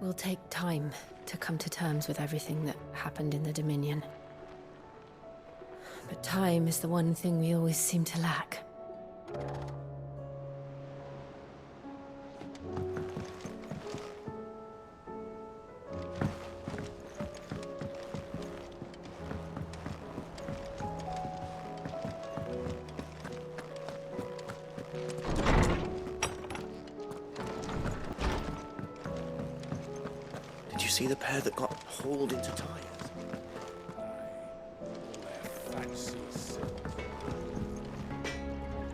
will take time to come to terms with everything that happened in the Dominion. But time is the one thing we always seem to lack. Did you see the pair that got hauled into tires?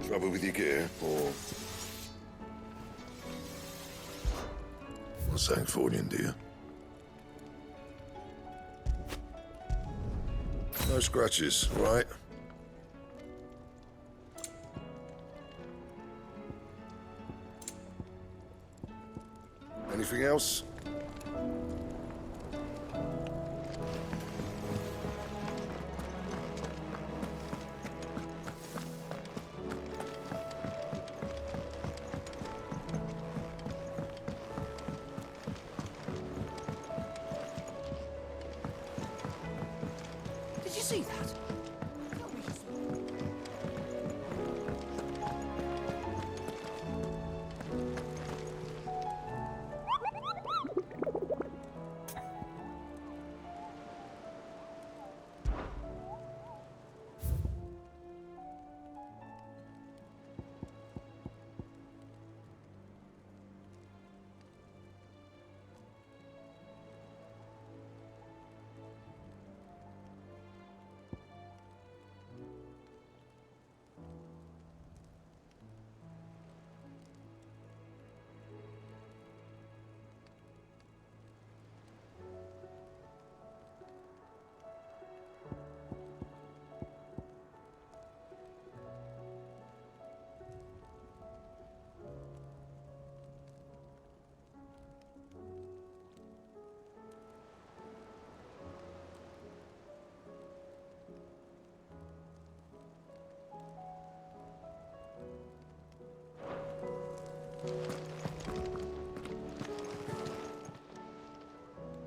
Trouble with your gear, or... Well, Sancfordian, do you? No scratches, right? Anything else? Did you see that?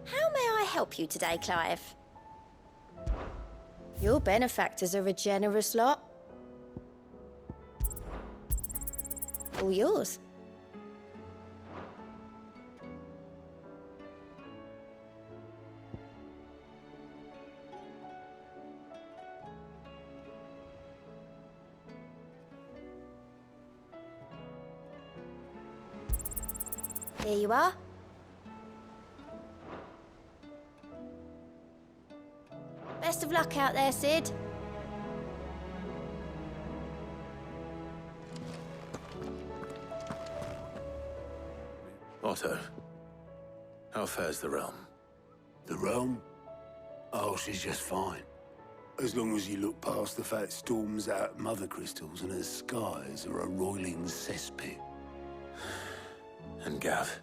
How may I help you today, Clive? Your benefactors are a generous lot. All yours. Here you are. Best of luck out there, Sid. Otto, how fares the realm? The realm? Oh, she's just fine. As long as you look past the fact storms out mother crystals and her skies are a roiling cesspit. And Gav?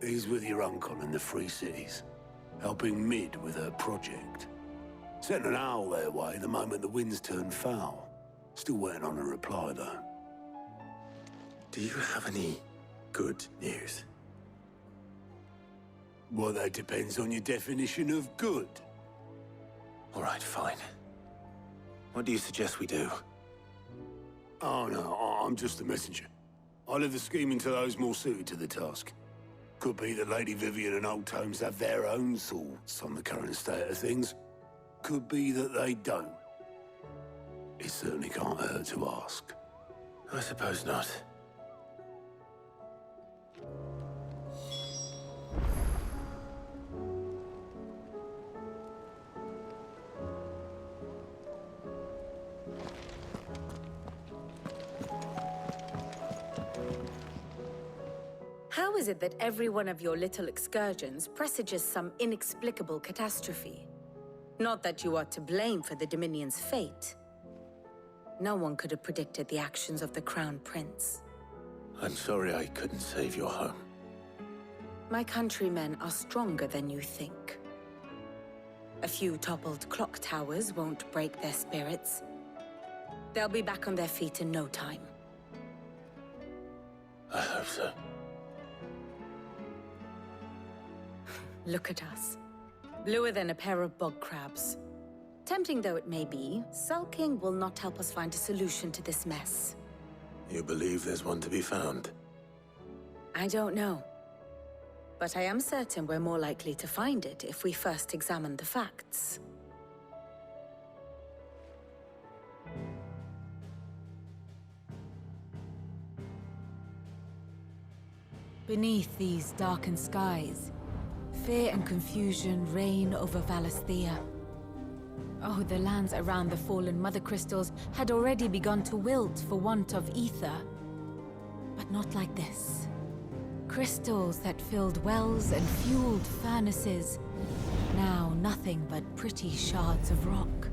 He's with your uncle in the Free Cities, helping Mid with her project. Sent an owl their way the moment the winds turned foul. Still waiting on a reply, though. Do you have any good news? Well, that depends on your definition of good. All right, fine. What do you suggest we do? Oh, no, I'm just the messenger. I'll leave the scheming to those more suited to the task. Could be that Lady Vivian and Old Tomes have their own thoughts on the current state of things. Could be that they don't. It certainly can't hurt to ask. I suppose not. How is it that every one of your little excursions presages some inexplicable catastrophe? Not that you are to blame for the Dominion's fate. No one could have predicted the actions of the Crown Prince. I'm sorry I couldn't save your home. My countrymen are stronger than you think. A few toppled clock towers won't break their spirits. They'll be back on their feet in no time. I hope so. Look at us. Bluer than a pair of bog crabs. Tempting though it may be, sulking will not help us find a solution to this mess. You believe there's one to be found? I don't know. But I am certain we're more likely to find it if we first examine the facts. Beneath these darkened skies, fear and confusion reign over Valisthea. Oh, the lands around the fallen Mother Crystals had already begun to wilt for want of ether. But not like this. Crystals that filled wells and fueled furnaces, now nothing but pretty shards of rock.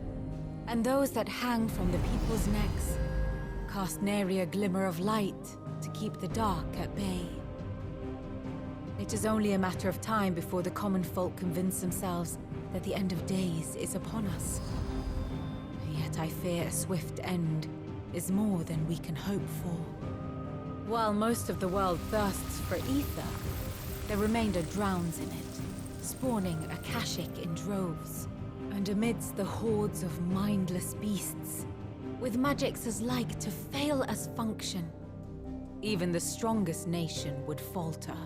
And those that hang from the people's necks cast nary a glimmer of light to keep the dark at bay. It is only a matter of time before the common folk convince themselves that the end of days is upon us. Yet I fear a swift end is more than we can hope for. While most of the world thirsts for ether, the remainder drowns in it, spawning Akashic in droves. And amidst the hordes of mindless beasts, with magics as like to fail as function, even the strongest nation would falter.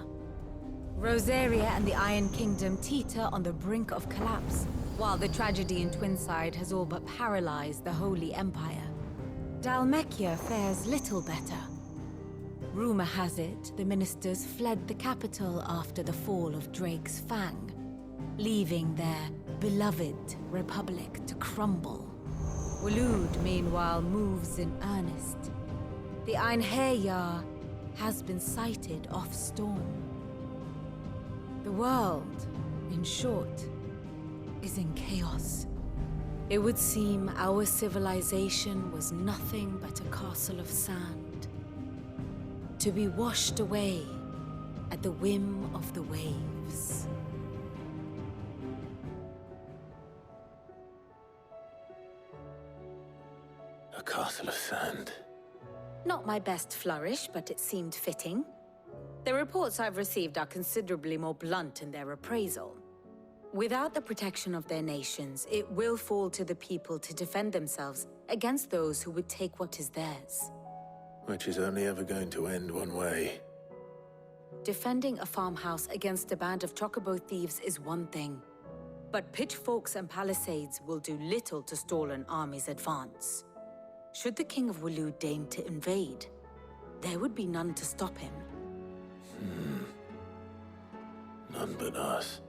Rosaria and the Iron Kingdom teeter on the brink of collapse, while the tragedy in Twinside has all but paralyzed the Holy Empire. Dalmekia fares little better. Rumor has it the ministers fled the capital after the fall of Drake's Fang, leaving their beloved republic to crumble. Waloed, meanwhile, moves in earnest. The Einherjar has been sighted off Storm. The world, in short, is in chaos. It would seem our civilization was nothing but a castle of sand, to be washed away at the whim of the waves. A castle of sand. Not my best flourish, but it seemed fitting. The reports I've received are considerably more blunt in their appraisal. Without the protection of their nations, it will fall to the people to defend themselves against those who would take what is theirs. Which is only ever going to end one way. Defending a farmhouse against a band of chocobo thieves is one thing, but pitchforks and palisades will do little to stall an army's advance. Should the King of Waloed deign to invade, there would be none to stop him. None but us.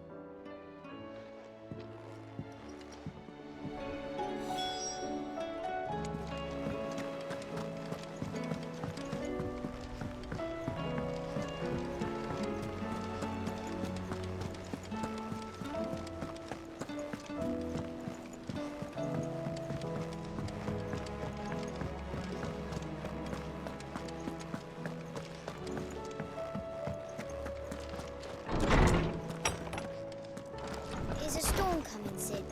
Is a storm coming, Sid?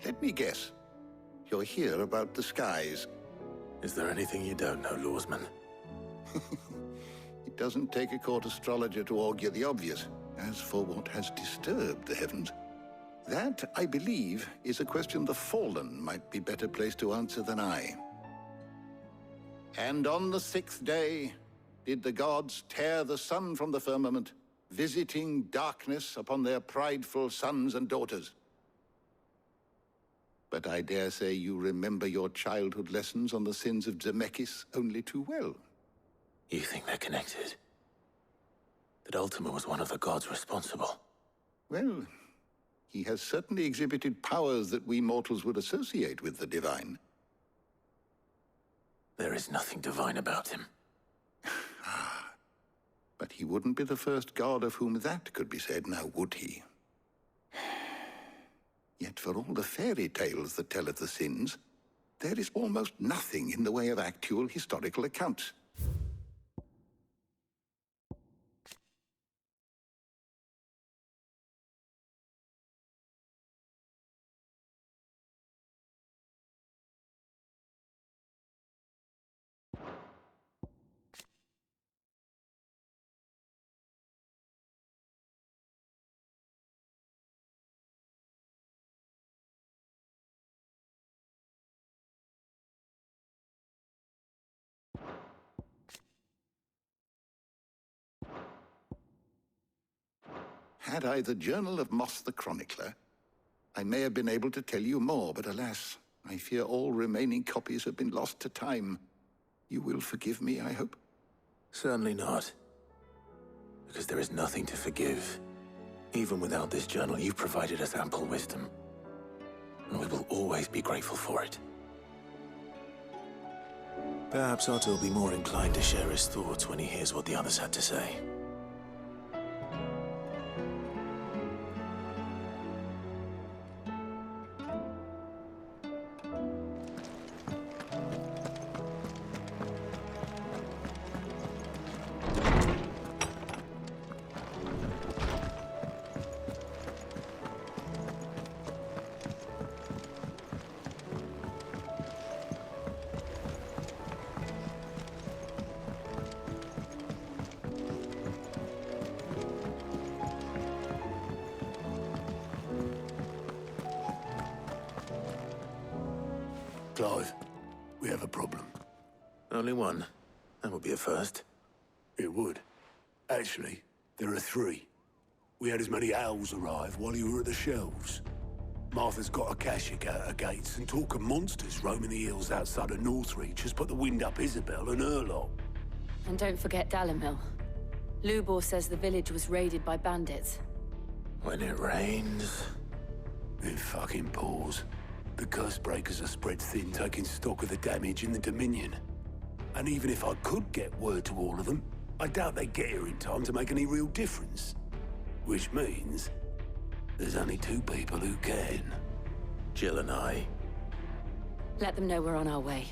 Let me guess. You're here about the skies. Is there anything you don't know, Lawsman? It doesn't take a court astrologer to augur the obvious. As for what has disturbed the heavens, that, I believe, is a question the Fallen might be better placed to answer than I. And on the 6th day did the gods tear the sun from the firmament, visiting darkness upon their prideful sons and daughters. But I dare say you remember your childhood lessons on the sins of Zemeckis only too well. You think they're connected? That Ultima was one of the gods responsible? Well, he has certainly exhibited powers that we mortals would associate with the divine. There is nothing divine about him. But he wouldn't be the first god of whom that could be said, now would he? Yet for all the fairy tales that tell of the sins, there is almost nothing in the way of actual historical accounts. Had I the Journal of Moss the Chronicler, I may have been able to tell you more, but alas, I fear all remaining copies have been lost to time. You will forgive me, I hope? Certainly not. Because there is nothing to forgive. Even without this journal, you've provided us ample wisdom. And we will always be grateful for it. Perhaps Otto will be more inclined to share his thoughts when he hears what the others had to say. Clive, we have a problem. Only one. That would be a first. It would. Actually, there are three. We had as many owls arrive while you were at the shelves. Martha's got a Akashic out her gates, and talk of monsters roaming the hills outside of Northreach has put the wind up Isabel and her lot. And don't forget Dalimil. Lubor says the village was raided by bandits. When it rains... It fucking pours. The curse breakers are spread thin, taking stock of the damage in the Dominion. And even if I could get word to all of them, I doubt they'd get here in time to make any real difference. Which means there's only two people who can. Jill and I. Let them know we're on our way.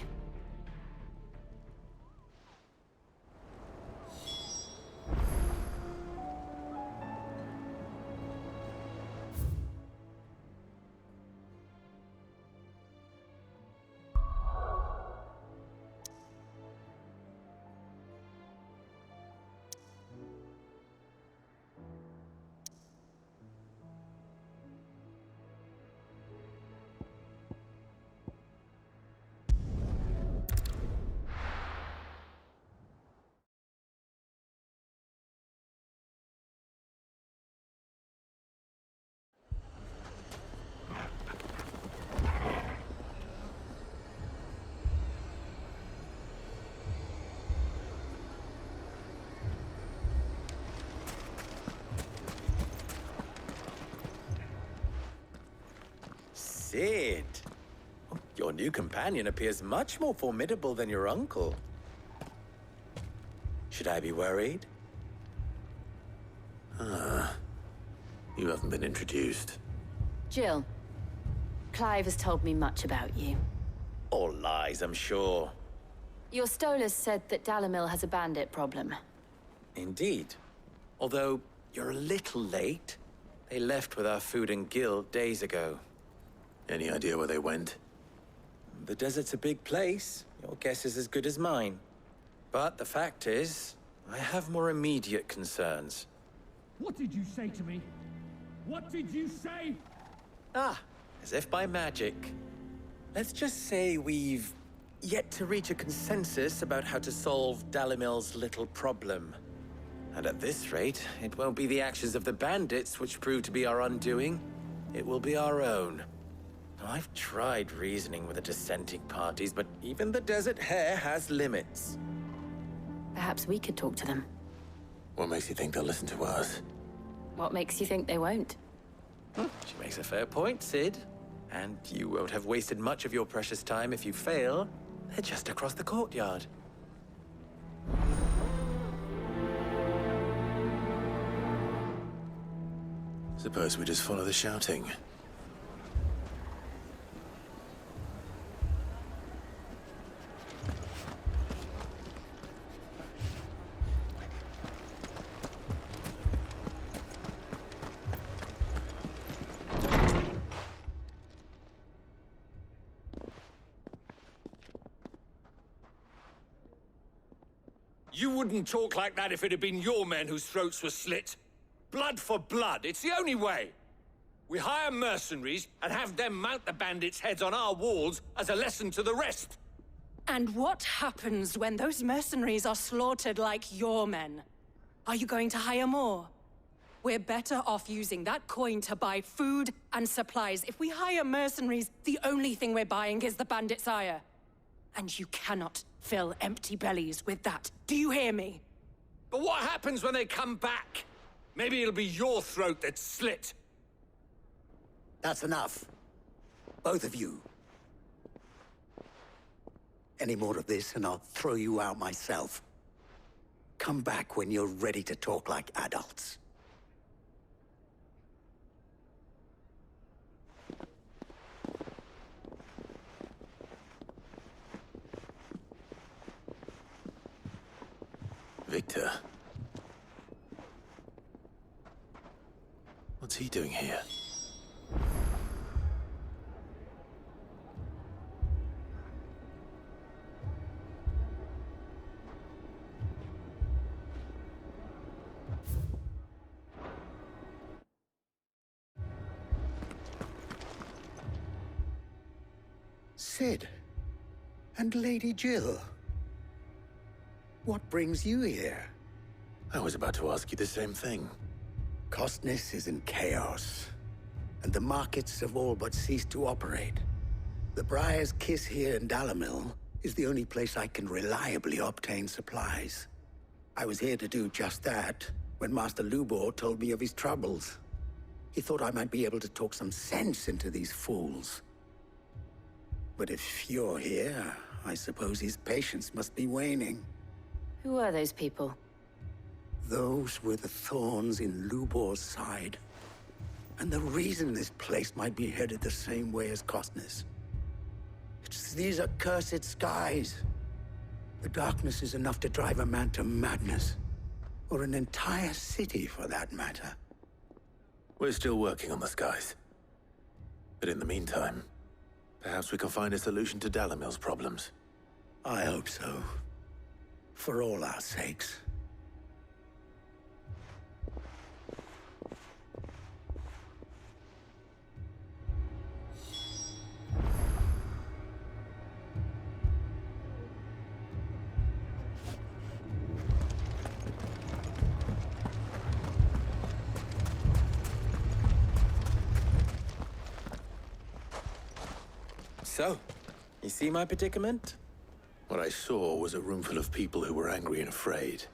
Sid! Your new companion appears much more formidable than your uncle. Should I be worried? You haven't been introduced. Jill, Clive has told me much about you. All lies, I'm sure. Your Stolas said that Dalimil has a bandit problem. Indeed. Although, you're a little late. They left with our food and guild days ago. Any idea where they went? The desert's a big place. Your guess is as good as mine. But the fact is, I have more immediate concerns. What did you say to me? What did you say? Ah, as if by magic. Let's just say we've yet to reach a consensus about how to solve Dalimil's little problem. And at this rate, it won't be the actions of the bandits which prove to be our undoing. It will be our own. I've tried reasoning with the dissenting parties, but even the Desert Hare has limits. Perhaps we could talk to them. What makes you think they'll listen to us? What makes you think they won't? She makes a fair point, Sid. And you won't have wasted much of your precious time if you fail. They're just across the courtyard. Suppose we just follow the shouting. You wouldn't talk like that if it had been your men whose throats were slit. Blood for blood, it's the only way. We hire mercenaries and have them mount the bandits' heads on our walls as a lesson to the rest. And what happens when those mercenaries are slaughtered like your men? Are you going to hire more? we're better off using that coin to buy food and supplies. If we hire mercenaries, the only thing we're buying is the bandit's ire. And you cannot fill empty bellies with that. Do you hear me? But what happens when they come back? Maybe it'll be your throat that's slit. That's enough. Both of you. Any more of this and I'll throw you out myself. Come back when you're ready to talk like adults. Victor. What's he doing here? Sid. And Lady Jill. What brings you here? I was about to ask you the same thing. Costness is in chaos, and the markets have all but ceased to operate. The Briar's Kiss here in Dalimil is the only place I can reliably obtain supplies. I was here to do just that when Master Lubor told me of his troubles. He thought I might be able to talk some sense into these fools. But if you're here, I suppose his patience must be waning. Who are those people? Those were the thorns in Lubor's side. And the reason this place might be headed the same way as Costness. It's these accursed skies. The darkness is enough to drive a man to madness. Or an entire city, for that matter. We're still working on the skies. But in the meantime, perhaps we can find a solution to Dalimil's problems. I hope so. For all our sakes. So, you see my predicament? What I saw was a room full of people who were angry and afraid.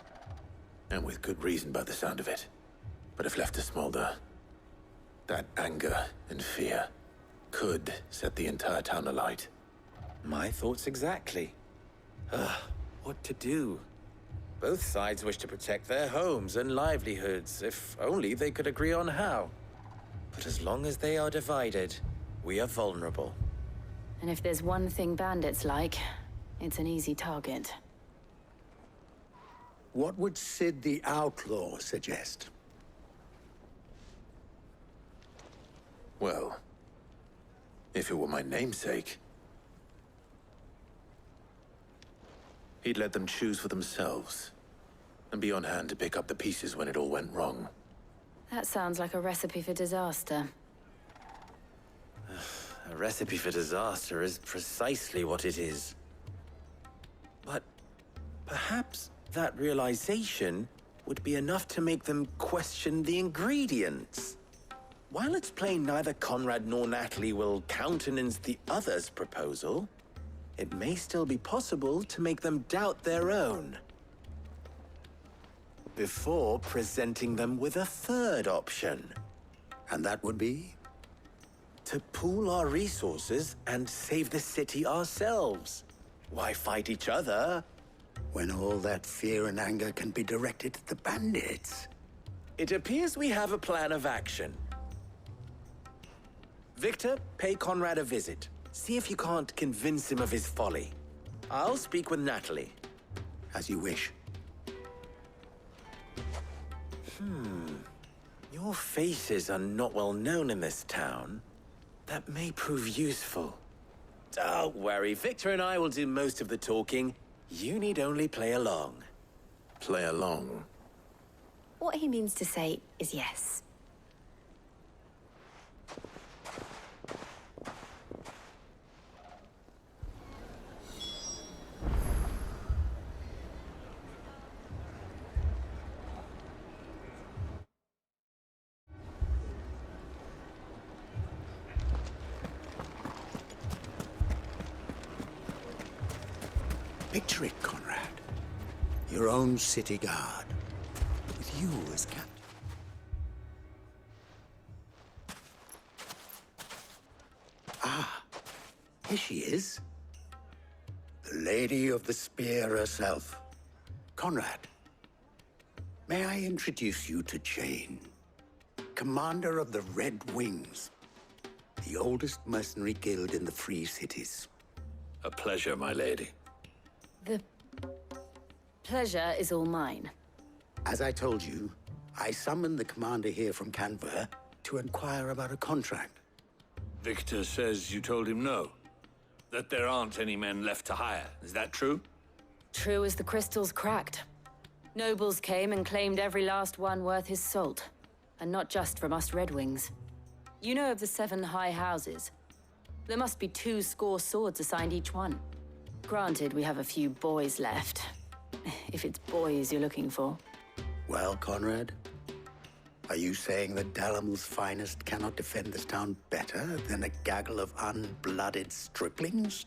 And with good reason by the sound of it. But if left to smolder, that anger and fear could set the entire town alight. My thoughts exactly. What to do? Both sides wish to protect their homes and livelihoods, if only they could agree on how. But as long as they are divided, we are vulnerable. And if there's one thing bandits like, it's an easy target. What would Sid the Outlaw suggest? Well, if it were my namesake, he'd let them choose for themselves, and be on hand to pick up the pieces when it all went wrong. That sounds like a recipe for disaster. A recipe for disaster is precisely what it is. But perhaps that realization would be enough to make them question the ingredients. While it's plain neither Conrad nor Natalie will countenance the other's proposal, it may still be possible to make them doubt their own. Before presenting them with a third option. And that would be? To pool our resources and save the city ourselves. Why fight each other? When all that fear and anger can be directed at the bandits. It appears we have a plan of action. Victor, pay Conrad a visit. See if you can't convince him of his folly. I'll speak with Natalie. As you wish. Your faces are not well known in this town. That may prove useful. Don't worry, Victor and I will do most of the talking. You need only play along. Play along? What he means to say is yes. Picture it, Conrad. Your own city guard, with you as captain. Ah, here she is. The Lady of the Spear herself. Conrad, may I introduce you to Jane, commander of the Red Wings, the oldest mercenary guild in the Free Cities. A pleasure, my lady. The pleasure is all mine. As I told you, I summoned the commander here from Canver to inquire about a contract. Victor says you told him no. That there aren't any men left to hire. Is that true? True as the crystals cracked. Nobles came and claimed every last one worth his salt. And not just from us Red Wings. You know of the 7 high houses. There must be 2 swords assigned each one. Granted, we have a few boys left. If it's boys you're looking for. Well, Conrad, are you saying that Dalamel's finest cannot defend this town better than a gaggle of unblooded striplings?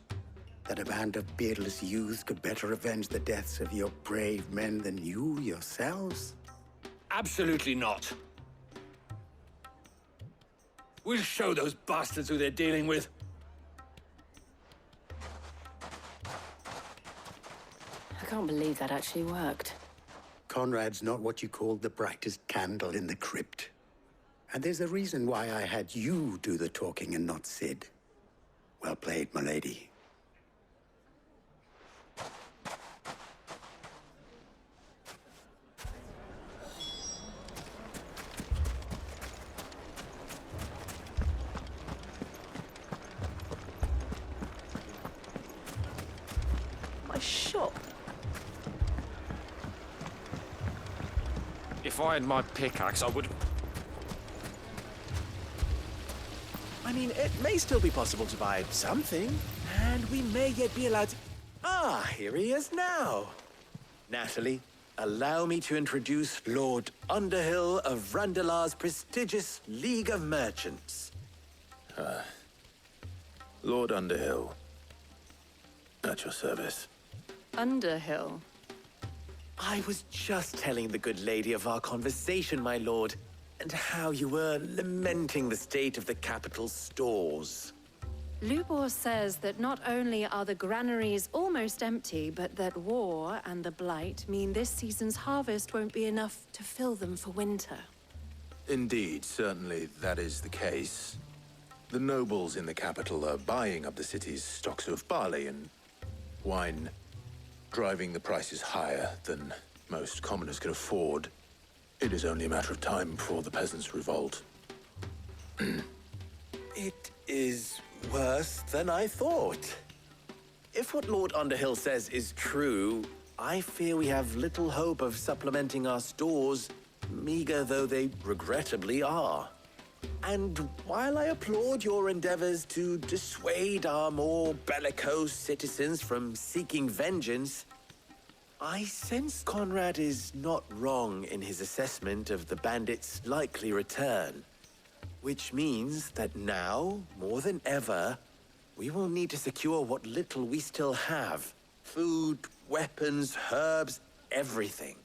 That a band of beardless youths could better avenge the deaths of your brave men than you yourselves? Absolutely not. We'll show those bastards who they're dealing with. I can't believe that actually worked. Conrad's not what you called the brightest candle in the crypt. And there's a reason why I had you do the talking and not Sid. Well played, my lady. My shop. If I had my pickaxe, I would... I mean, it may still be possible to buy something, and we may yet be allowed to... Ah, here he is now. Natalie, allow me to introduce Lord Underhill of Randalar's prestigious League of Merchants. Lord Underhill. At your service. Underhill. I was just telling the good lady of our conversation, my lord, and how you were lamenting the state of the capital's stores. Lubor says that not only are the granaries almost empty, but that war and the Blight mean this season's harvest won't be enough to fill them for winter. Indeed, certainly that is the case. The nobles in the capital are buying up the city's stocks of barley and wine, driving the prices higher than most commoners can afford. It is only a matter of time before the peasants revolt. It is worse than I thought. If what Lord Underhill says is true, I fear we have little hope of supplementing our stores, meager though they regrettably are. And while I applaud your endeavors to dissuade our more bellicose citizens from seeking vengeance, I sense Conrad is not wrong in his assessment of the bandits' likely return. Which means that now, more than ever, we will need to secure what little we still have. Food, weapons, herbs, everything.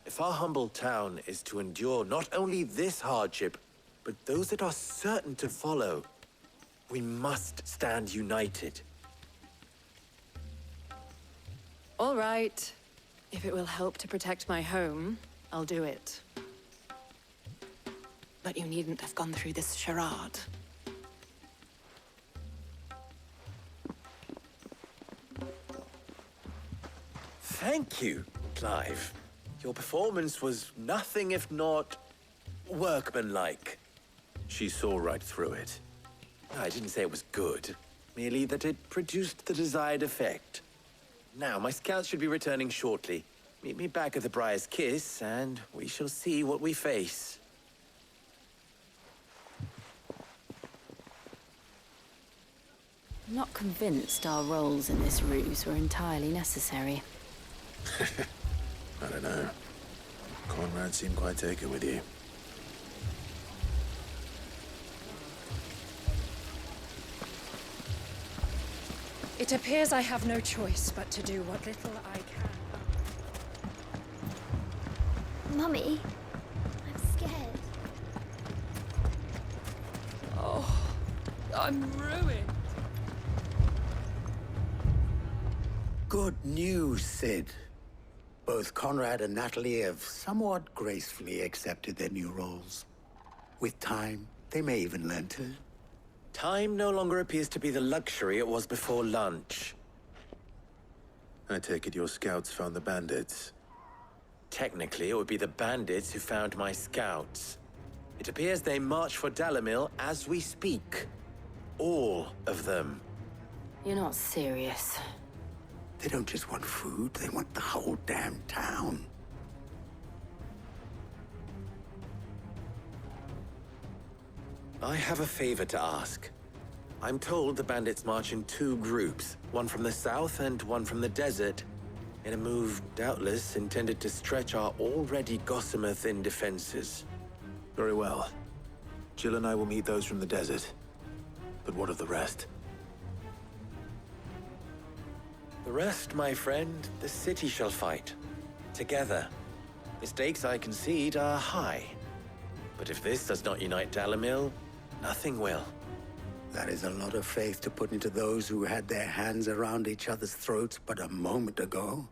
If our humble town is to endure not only this hardship, but those that are certain to follow, we must stand united. All right. If it will help to protect my home, I'll do it. But you needn't have gone through this charade. Thank you, Clive. Your performance was nothing if not workmanlike. She saw right through it. I didn't say it was good, merely that it produced the desired effect. Now, my scouts should be returning shortly. Meet me back at the Briar's Kiss, and we shall see what we face. I'm not convinced our roles in this ruse were entirely necessary. I don't know. Conrad seemed quite taken with you. It It appears I have no choice but to do what little I can. Mummy, I'm scared. Oh, I'm ruined. Good news, Sid. Both Conrad and Natalie have somewhat gracefully accepted their new roles. With time, they may even learn to... Time no longer appears to be the luxury it was before lunch. I take it your scouts found the bandits. Technically, it would be the bandits who found my scouts. It appears they march for Dalimil as we speak. All of them. You're not serious. They don't just want food, they want the whole damn town. I have a favor to ask. I'm told the bandits march in 2 groups, one from the south and one from the desert, in a move doubtless intended to stretch our already gossamer-thin defenses. Very well. Jill and I will meet those from the desert. But what of the rest? The rest, my friend, the city shall fight. Together. The stakes, I concede, are high. But if this does not unite Dalimil, nothing will. That is a lot of faith to put into those who had their hands around each other's throats but a moment ago.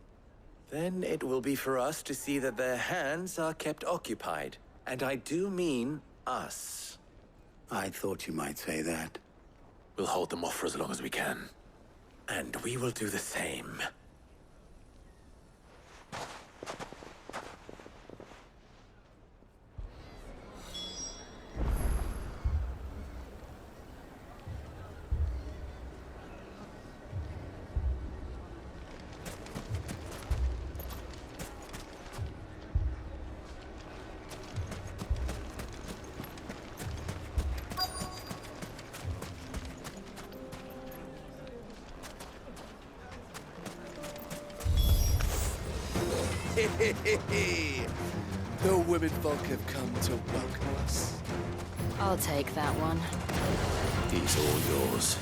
Then it will be for us to see that their hands are kept occupied. And I do mean us. I thought you might say that. We'll hold them off for as long as we can. And we will do the same. The women folk have come to welcome us. I'll take that one. He's all yours.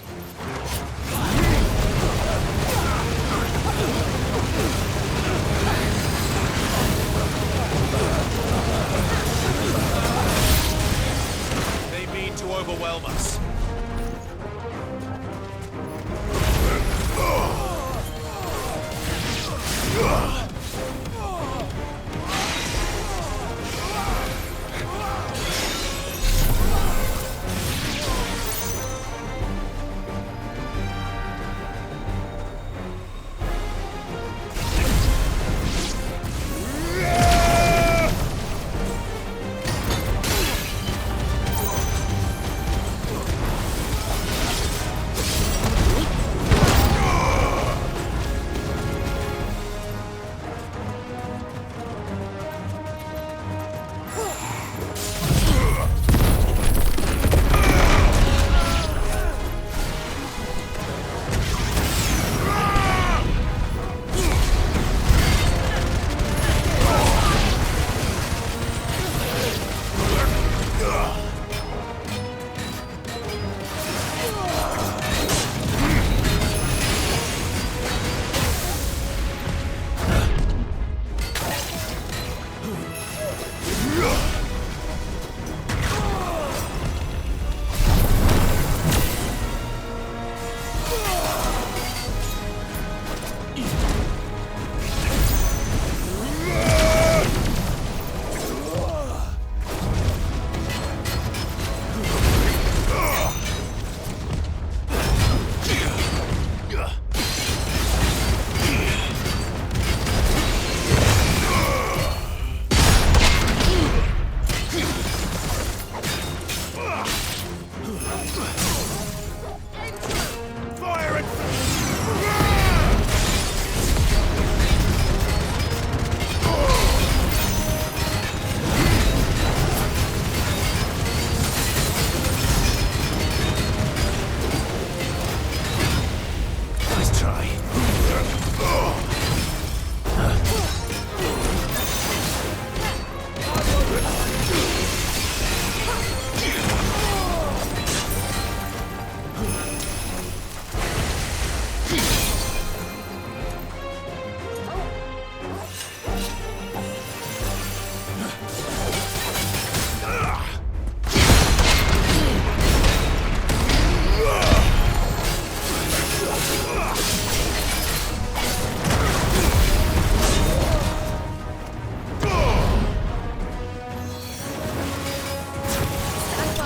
They mean to overwhelm us.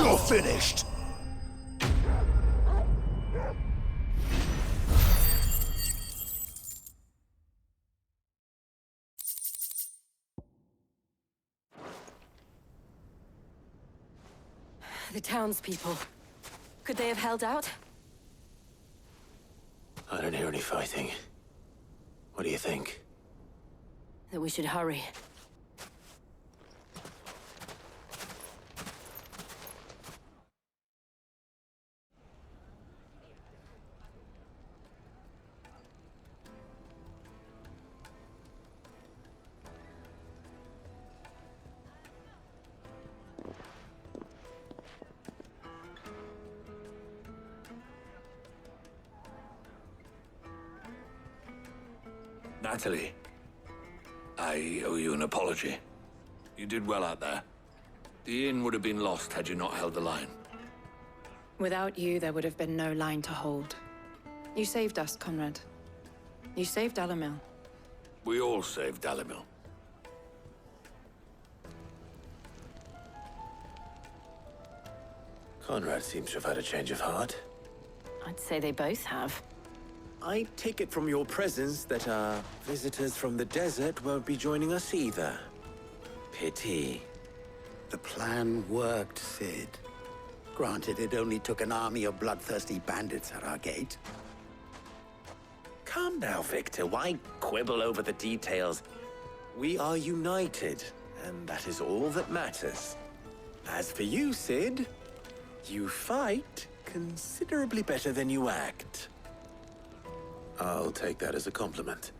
You're finished! The townspeople. Could they have held out? I don't hear any fighting. What do you think? That we should hurry. Natalie, I owe you an apology. You did well out there. The inn would have been lost had you not held the line. Without you, there would have been no line to hold. You saved us, Conrad. You saved Dalimil. We all saved Dalimil. Conrad seems to have had a change of heart. I'd say they both have. I take it from your presence that our visitors from the desert won't be joining us either. Pity. The plan worked, Sid. Granted, it only took an army of bloodthirsty bandits at our gate. Calm now, Victor. Why quibble over the details? We are united, and that is all that matters. As for you, Sid, you fight considerably better than you act. I'll take that as a compliment.